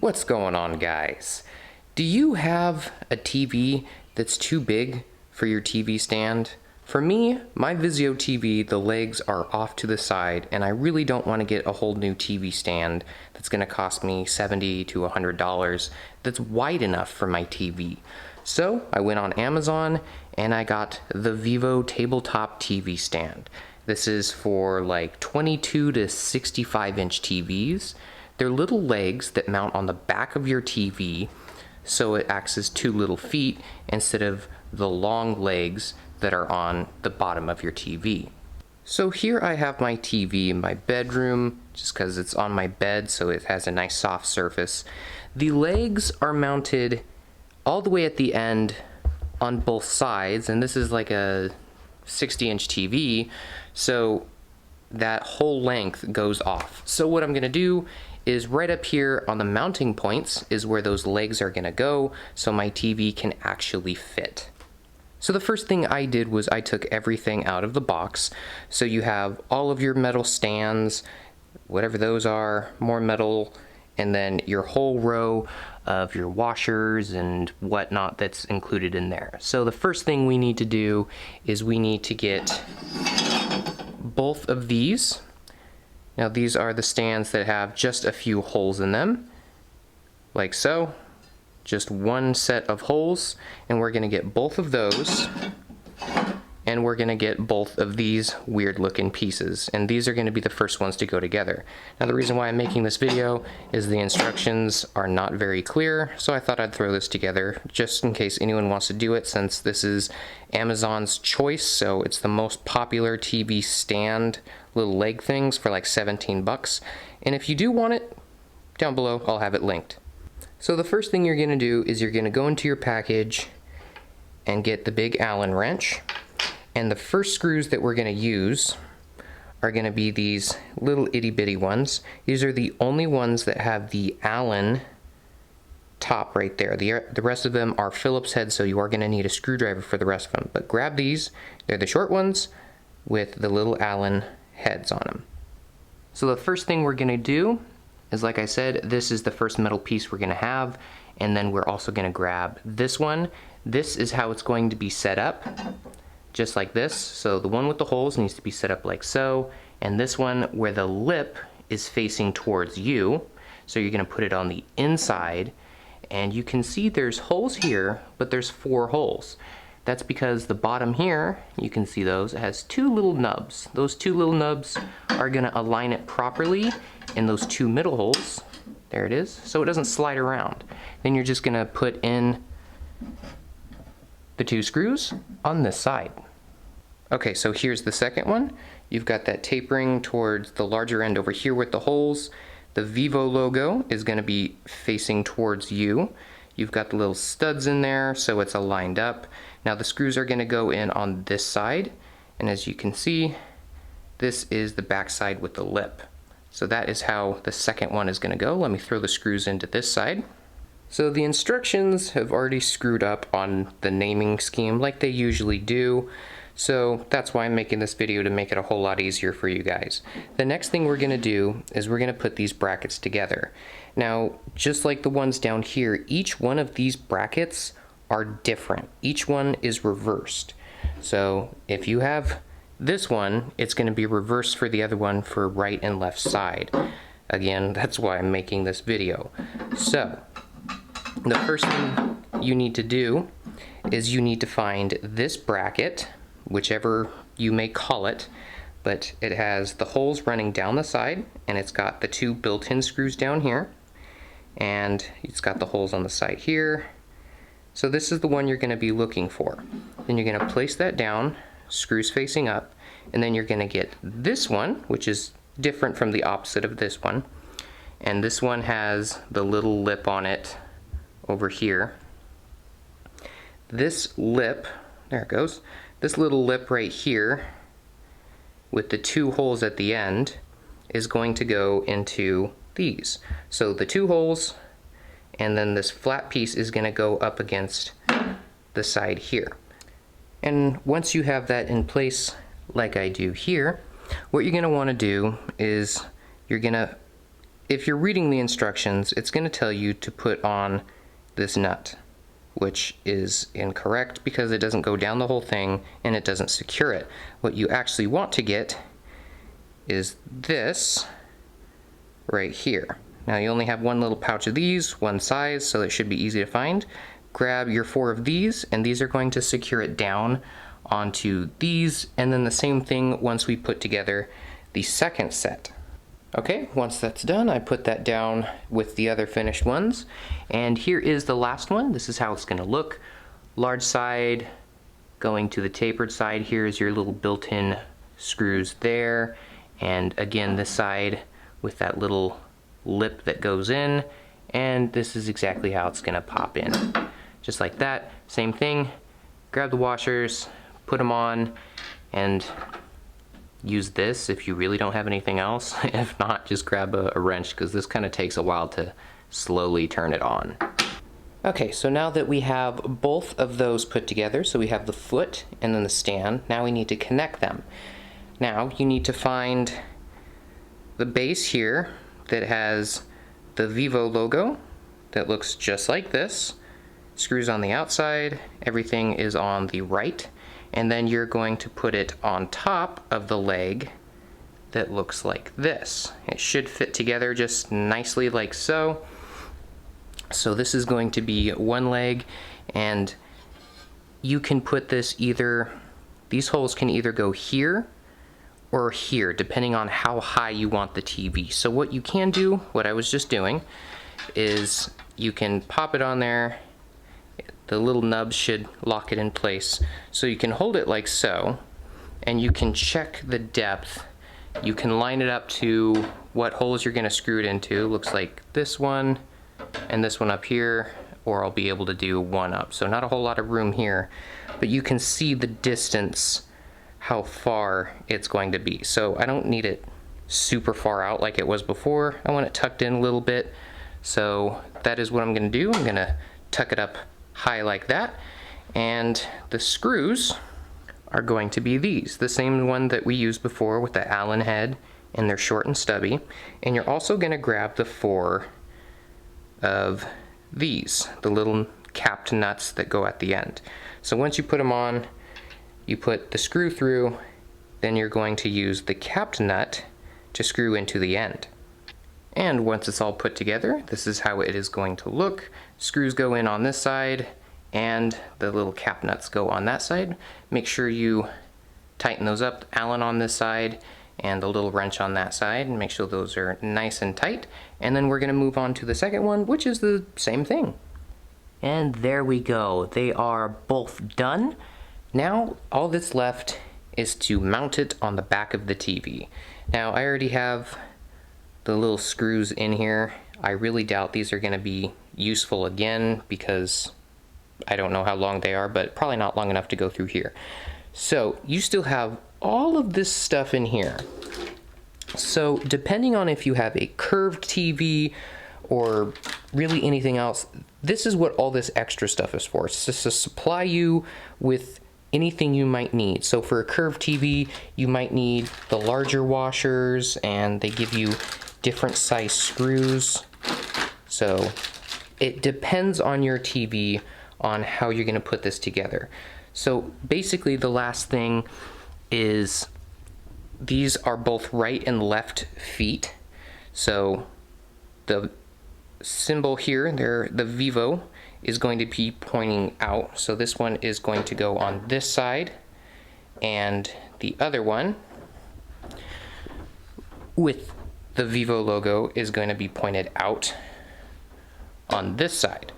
What's going on, guys? Do you have a TV that's too big for your TV stand? For me, my Vizio TV, the legs are off to the side, and I really don't want to get a whole new TV stand that's going to cost me $70 to $100 that's wide enough for my TV. So I went on Amazon and I got the Vivo tabletop TV stand. This is for like 22 to 65 inch TVs. They're little legs that mount on the back of your TV, so it acts as two little feet instead of the long legs that are on the bottom of your TV. So here I have my TV in my bedroom, just because it's on my bed, so it has a nice soft surface. The legs are mounted all the way at the end on both sides, and this is like a 60-inch TV, so that whole length goes off. So what I'm gonna do is right up here on the mounting points is where those legs are gonna go, so my TV can actually fit. So the first thing I did was I took everything out of the box. So you have all of your metal stands, whatever those are, more metal, and then your whole row of your washers and whatnot that's included in there. So the first thing we need to do is we need to get both of these. Now these are the stands that have just a few holes in them, like so. Just one set of holes, and we're gonna get both of those, and we're gonna get both of these weird looking pieces, and these are gonna be the first ones to go together. Now the reason why I'm making this video is the instructions are not very clear, so I thought I'd throw this together just in case anyone wants to do it, since this is Amazon's choice, so it's the most popular TV stand little leg things for like 17 bucks. And if you do want it, down below I'll have it linked. So the first thing you're going to do is you're going to go into your package and get the big Allen wrench. And the first screws that we're going to use are going to be these little itty bitty ones. These are the only ones that have the Allen top right there. The rest of them are Phillips heads, so you are going to need a screwdriver for the rest of them. But grab these. They're the short ones with the little Allen heads on them. So the first thing we're going to do is, like I said, this is the first metal piece we're going to have, and then we're also going to grab this one. This is how it's going to be set up, just like this. So the one with the holes needs to be set up like so, and this one where the lip is facing towards you, so you're going to put it on the inside, and you can see there's holes here, but there's 4 holes. That's because the bottom here, you can see those, it has 2 little nubs. Those 2 little nubs are going to align it properly in those 2 middle holes. There it is, so it doesn't slide around. Then you're just going to put in the 2 screws on this side. Okay, so here's the second one. You've got that tapering towards the larger end over here with the holes. The Vivo logo is going to be facing towards you. You've got the little studs in there, so it's aligned up. Now the screws are going to go in on this side, and as you can see, this is the back side with the lip. So that is how the second one is going to go. Let me throw the screws into this side. So the instructions have already screwed up on the naming scheme like they usually do. So that's why I'm making this video, to make it a whole lot easier for you guys. The next thing we're going to do is we're going to put these brackets together. Now, just like the ones down here, each one of these brackets are different. Each one is reversed. So if you have this one, it's going to be reversed for the other one for right and left side. Again, that's why I'm making this video. So the first thing you need to do is you need to find this bracket, whichever you may call it, but it has the holes running down the side, and it's got the 2 built-in screws down here, and it's got the holes on the side here. So this is the one you're going to be looking for. Then you're going to place that down, screws facing up, and then you're going to get this one, which is different from the opposite of this one, and this one has the little lip on it over here. This lip, there it goes, this little lip right here with the 2 holes at the end is going to go into these. So the 2 holes, and then this flat piece is going to go up against the side here. And once you have that in place, like I do here, what you're going to want to do is you're going to if you're reading the instructions, it's going to tell you to put on this nut, which is incorrect because it doesn't go down the whole thing and it doesn't secure it. What you actually want to get is this right here. Now you only have one little pouch of these, one size, so it should be easy to find. Grab your 4 of these, and these are going to secure it down onto these, and then the same thing once we put together the second set. Okay, once that's done, I put that down with the other finished ones, and here is the last one. This is how it's going to look. Large side going to the tapered side. Here's your little built-in screws there, and again this side with that little lip that goes in, and this is exactly how it's going to pop in. Just like that, same thing. Grab the washers, put them on, and use this if you really don't have anything else. If not, just grab a wrench, because this kind of takes a while to slowly turn it on. Okay, so now that we have both of those put together, so we have the foot and then the stand, now we need to connect them. Now you need to find the base here that has the Vivo logo that looks just like this. Screws on the outside, everything is on the right, and then you're going to put it on top of the leg that looks like this. It should fit together just nicely like so. So this is going to be one leg, and you can put this either, these holes can either go here or here, depending on how high you want the TV. So what you can do, what I was just doing, is you can pop it on there. The little nub should lock it in place. So you can hold it like so, and you can check the depth. You can line it up to what holes you're gonna screw it into. Looks like this one and this one up here, or I'll be able to do one up. So not a whole lot of room here, but you can see the distance, how far it's going to be. So I don't need it super far out like it was before. I want it tucked in a little bit. So that is what I'm gonna do. I'm gonna tuck it up high like that, and the screws are going to be these, the same one that we used before with the Allen head, and they're short and stubby. And you're also going to grab the 4 of these, the little capped nuts that go at the end. So once you put them on, you put the screw through, then you're going to use the capped nut to screw into the end. And once it's all put together, this is how it is going to look. Screws go in on this side, and the little cap nuts go on that side. Make sure you tighten those up, Allen on this side, and the little wrench on that side, and make sure those are nice and tight. And then we're gonna move on to the second one, which is the same thing. And there we go. They are both done. Now, all that's left is to mount it on the back of the TV. Now, I already have the little screws in here. I really doubt these are going to be useful again because I don't know how long they are, but probably not long enough to go through here. So you still have all of this stuff in here. So depending on if you have a curved TV or really anything else, this is what all this extra stuff is for. It's just to supply you with anything you might need. So for a curved TV, you might need the larger washers, and they give you different size screws. So it depends on your TV on how you're going to put this together. So basically the last thing is these are both right and left feet. So the symbol here, the Vivo, is going to be pointing out. So this one is going to go on this side, and the other one with the Vivo logo is going to be pointed out on this side.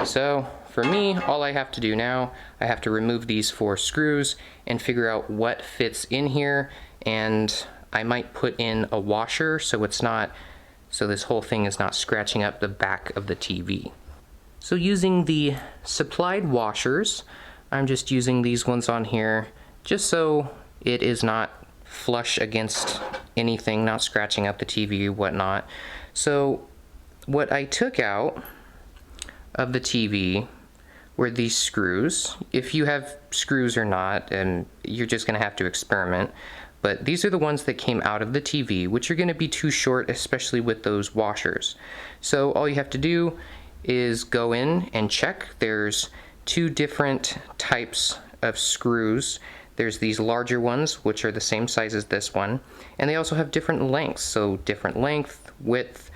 So for me, all I have to do now, I have to remove these 4 screws and figure out what fits in here, and I might put in a washer so it's not, so this whole thing is not scratching up the back of the TV. So using the supplied washers, I'm just using these ones on here just so it is not flush against anything, not scratching up the TV or whatnot. So what I took out of the TV were these screws. If you have screws or not, and you're just gonna have to experiment, but these are the ones that came out of the TV, which are going to be too short, especially with those washers. So all you have to do is go in and check. There's two different types of screws. There's these larger ones, which are the same size as this one, and they also have different lengths, so different length, width.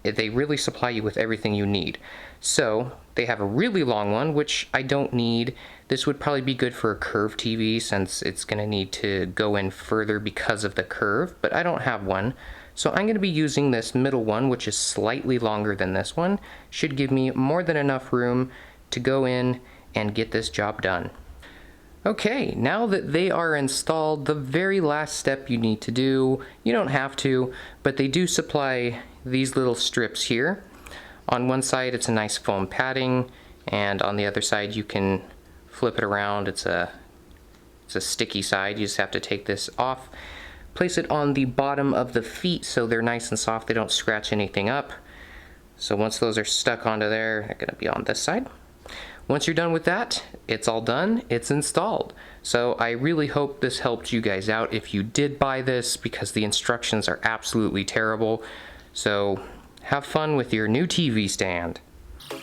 They really supply you with everything you need. So they have a really long one, which I don't need. This would probably be good for a curved TV since it's going to need to go in further because of the curve, but I don't have one. So I'm going to be using this middle one, which is slightly longer than this one. Should give me more than enough room to go in and get this job done. Okay, now that they are installed, the very last step you need to do, you don't have to, but they do supply these little strips here. On one side it's a nice foam padding, and on the other side you can flip it around. It's a sticky side. You just have to take this off, place it on the bottom of the feet so they're nice and soft, they don't scratch anything up. So once those are stuck onto there, they're going to be on this side. Once you're done with that, it's all done, it's installed. So I really hope this helped you guys out if you did buy this, because the instructions are absolutely terrible. So have fun with your new TV stand.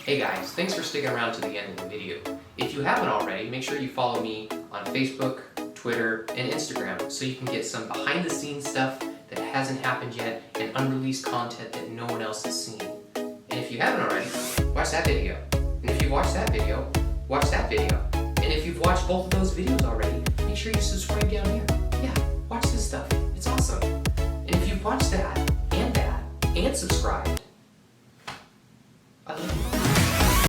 Hey guys, thanks for sticking around to the end of the video. If you haven't already, make sure you follow me on Facebook, Twitter, and Instagram so you can get some behind the scenes stuff that hasn't happened yet and unreleased content that no one else has seen. And if you haven't already, watch that video. And if you watched that video, watch that video. And if you've watched both of those videos already, make sure you subscribe down here. Yeah, watch this stuff. It's awesome. And if you've watched that, and subscribed,